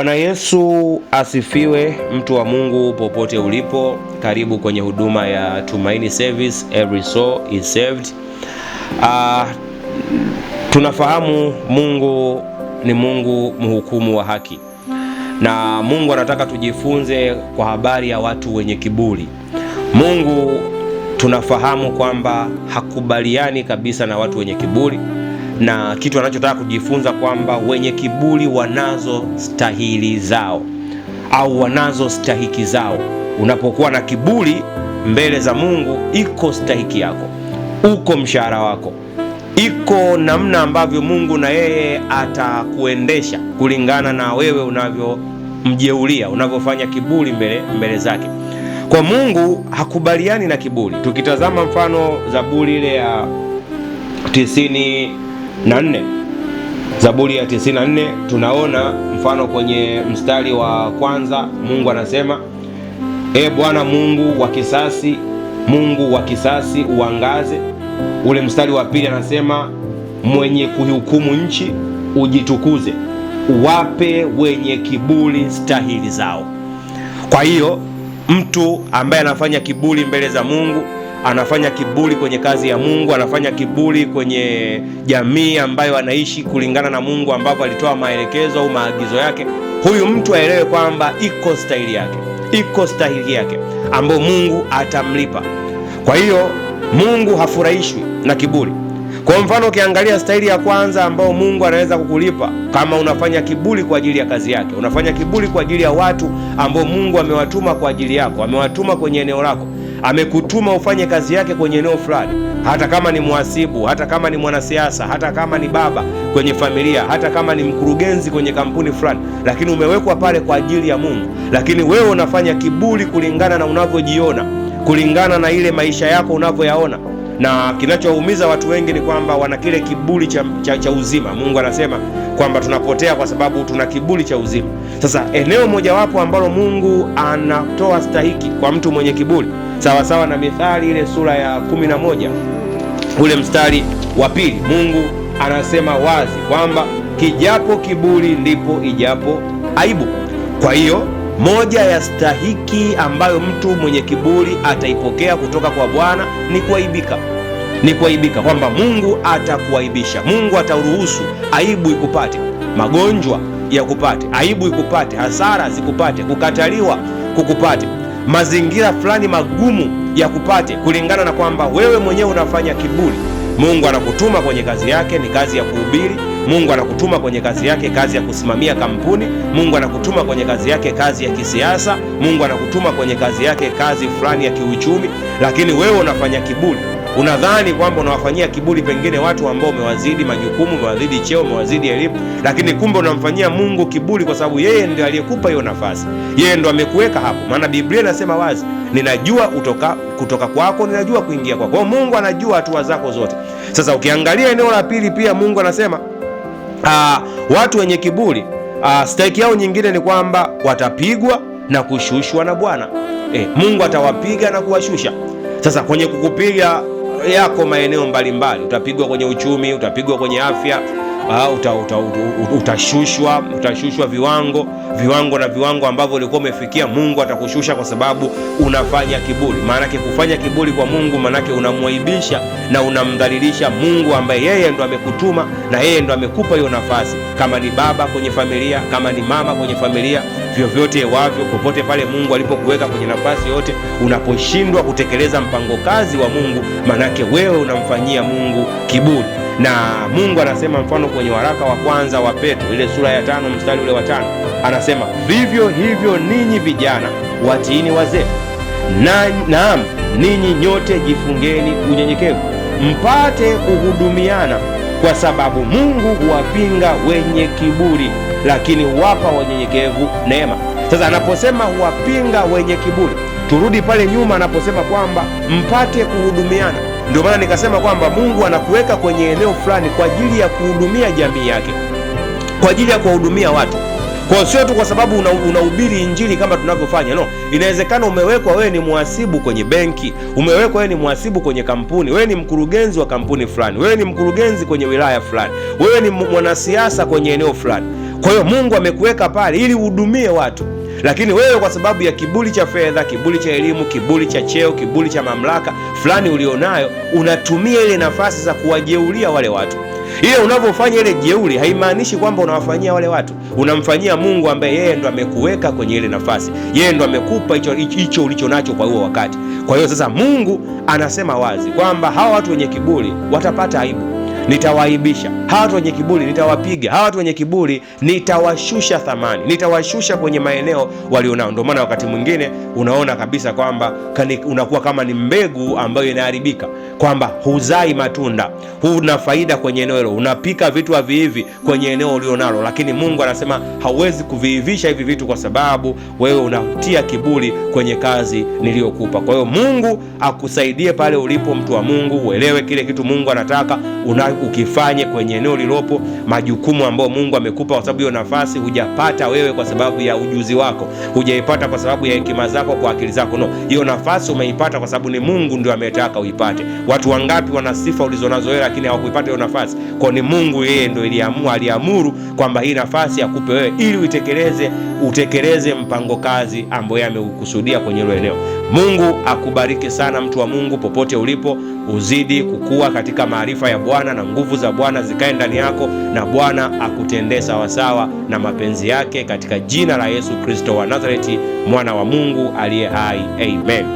Bwana Yesu asifiwe, mtu wa Mungu popote ulipo, karibu kwenye huduma ya Tumaini Service, every soul is saved. Tunafahamu Mungu ni Mungu mhukumu wa haki, na Mungu anataka tujifunze kwa habari ya watu wenye kiburi. Mungu tunafahamu kwamba hakubaliani kabisa na watu wenye kiburi, na kitu anachotaka kujifunza kwamba wenye kiburi wanazo stahili zao au wanazo stahiki zao. Unapokuwa na kiburi mbele za Mungu, iko stahiki yako, uko mshahara wako, iko namna ambavyo Mungu na yeye atakuendesha kulingana na wewe unavyomjeulia, unavyofanya kiburi mbele zake. Kwa Mungu hakubaliani na kiburi. Tukitazama mfano Zaburi ile ya 94, Zaburi ya 94, tunaona mfano kwenye mstari wa kwanza Mungu anasema, E Bwana Mungu wa kisasi, Mungu wa kisasi uangaze. Ule mstari wa pili anasema, mwenye kuhukumu nchi ujitukuze, uwape wenye kiburi stahili zao. Kwa hiyo mtu ambaye anafanya kiburi mbele za Mungu, anafanya kiburi kwenye kazi ya Mungu, anafanya kiburi kwenye jamii ambayo anaishi kulingana na Mungu ambavyo alitoa maelekezo au maagizo yake, huyu mtu aelewe kwamba iko stahili yake, iko stahili yake ambayo Mungu atamlipa. Kwa hiyo Mungu hafurahishwi na kiburi. Kwa mfano, ukiangalia stahili ya kwanza ambayo Mungu anaweza kukulipa kama unafanya kiburi kwa ajili ya kazi yake, unafanya kiburi kwa ajili ya watu ambao Mungu amewatuma kwa ajili yako, amewatuma kwenye eneo lako, amekutuma ufanye kazi yake kwenye eneo fulani, hata kama ni mhasibu, hata kama ni mwanasiasa, hata kama ni baba kwenye familia, hata kama ni mkurugenzi kwenye kampuni fulani, lakini umewekwa pale kwa ajili ya Mungu, lakini wewe unafanya kiburi kulingana na unavyojiona, kulingana na ile maisha yako unavyoyaona. Na kinachoumiza watu wengi ni kwamba wana kile kiburi cha uzima. Mungu anasema kwamba tunapotea kwa sababu tuna kiburi cha uzima. Sasa eneo mojawapo ambalo Mungu anatoa stahiki kwa mtu mwenye kiburi, sawa sawa na Mithali ile sura ya 11 ule mstari wa pili, Mungu anasema wazi kwamba kijapo kiburi ndipo ijapo aibu. Kwa hiyo moja ya stahiki ambayo mtu mwenye kiburi ataipokea kutoka kwa Bwana ni kuaibika. Ni kuaibika, kwamba Mungu atakuaibisha. Mungu ataruhusu aibu ikupate, magonjwa yakupate, aibu ikupate, hasara zikupate, kukataliwa kukupate, mazingira fulani magumu yakupate, kulingana na kwamba wewe mwenyewe unafanya kiburi. Mungu anakutuma kwenye kazi yake, ni kazi ya kuhubiri. Mungu anakutuma kwenye kazi yake, kazi ya kusimamia kampuni. Mungu anakutuma kwenye kazi yake, kazi ya kisiasa. Mungu anakutuma kwenye kazi yake, kazi fulani ya kiuchumi, lakini wewe unafanya kiburi. Unadhani kwamba unawafanyia kiburi pengine watu ambao umewazidi majukumu, umewazidi cheo, umewazidi elimu, lakini kumbe unamfanyia Mungu kiburi, kwa sababu yeye ndiye aliyekupa hiyo nafasi, yeye ndo amekuweka hapo. Maana Biblia inasema wazi, ninajua kutoka kwako, ninajua kuingia kwako. Kwa Mungu anajua hatua zako zote. Sasa ukiangalia eneo la pili pia Mungu anasema watu wenye kiburi stahiki yao nyingine ni kwamba watapigwa na kushushwa na Bwana. Mungu atawapiga na kuwashusha. Sasa kwenye kukupiga yako maeneo mbalimbali, utapigwa kwenye uchumi, utapigwa kwenye afya, utashushwa viwango ambavyo ulikuwa umefikia. Mungu atakushusha kwa sababu unafanya kiburi. Maanake kufanya kiburi kwa Mungu, maanake unamwaibisha na unamdhalilisha Mungu ambaye yeye ndo amekutuma na yeye ndo amekupa hiyo nafasi. Kama ni baba kwenye familia, kama ni mama kwenye familia, vyovyote wavyo, popote pale Mungu alipokuweka kwenye nafasi yote, unaposhindwa kutekeleza mpango kazi wa Mungu, manake wewe unamfanyia Mungu kiburi. Na Mungu anasema mfano kwenye waraka wa kwanza wa Petro ile sura ya 5 mstari ule wa 5, anasema vivyo hivyo ninyi vijana watiini wazee, naam ninyi nyote jifungeni unyenyekevu, mpate kuhudumiana, kwa sababu Mungu huwapinga wenye kiburi, lakini huwapa wanyenyekevu neema. Sasa anaposema huwapinga wenye kiburi, turudi pale nyuma anaposema kwamba mpate kuhudumiana. Ndio maana nikasema kwamba Mungu anakuweka kwenye eneo fulani kwa ajili ya kuhudumia jamii yake, kwa ajili ya kuwahudumia watu. Kwa sio tu kwa sababu unahubiri injili kama tunavyofanya. No, inawezekana umewekwa wewe ni mhasibu kwenye benki, umewekwa wewe ni mhasibu kwenye kampuni, wewe ni mkurugenzi wa kampuni fulani, wewe ni mkurugenzi kwenye wilaya fulani, wewe ni mwanasiasa kwenye eneo fulani. Kwa hiyo Mungu amekuweka pale ili uhudumie watu, lakini wewe kwa sababu ya kiburi cha fedha, kiburi cha elimu, kiburi cha cheo, kiburi cha mamlaka fulani ulionayo, unatumia ile nafasi za kuwajeulia wale watu. Ile unavyofanya ile jeuri haimaanishi kwamba unawafanyia wale watu, unamfanyia Mungu ambaye yeye ndo amekuweka kwenye ile nafasi, yeye ndo amekupa hicho ulicho nacho kwa huo wakati. Kwa hiyo sasa Mungu anasema wazi kwamba hawa watu wenye kiburi watapata aibu, nitawaibisha. Hawa watu wenye kiburi nitawapiga, hawa watu wenye kiburi nitawashusha thamani, nitawashusha kwenye maeneo walionao. Ndio maana wakati mwingine unaona kabisa kwamba unakuwa kama ni mbegu ambayo inaharibika, kwamba huzai matunda, huna faida kwenye eneo hilo, unapika vitu haviivi kwenye eneo ulionalo, lakini Mungu anasema hauwezi kuviivisha hivi vitu kwa sababu wewe unatia kiburi kwenye kazi niliyokupa. Kwa hiyo Mungu akusaidie pale ulipo, mtu wa Mungu, uelewe kile kitu Mungu anataka ukifanye kwenye eneo lilopo, majukumu ambayo Mungu amekupa, kwa sababu hiyo nafasi hujapata wewe kwa sababu ya ujuzi wako, hujaipata kwa sababu ya hekima zako, kwa akili zako. No, hiyo nafasi umeipata kwa sababu ni Mungu ndio ametaka uipate. Watu wangapi wana sifa ulizonazo wewe lakini hawakuipata hiyo nafasi? Kwa ni Mungu yeye ndio aliamuru kwamba hii nafasi akupe wewe ili utekeleze mpango kazi ambao yeye amekusudia kwenye hilo eneo. Mungu akubariki sana mtu wa Mungu, popote ulipo, uzidi kukua katika maarifa ya Bwana na nguvu za Bwana zikae ndani yako, na Bwana akutendee sawasawa na mapenzi yake, katika jina la Yesu Kristo wa Nazareti, mwana wa Mungu aliye hai. Amen.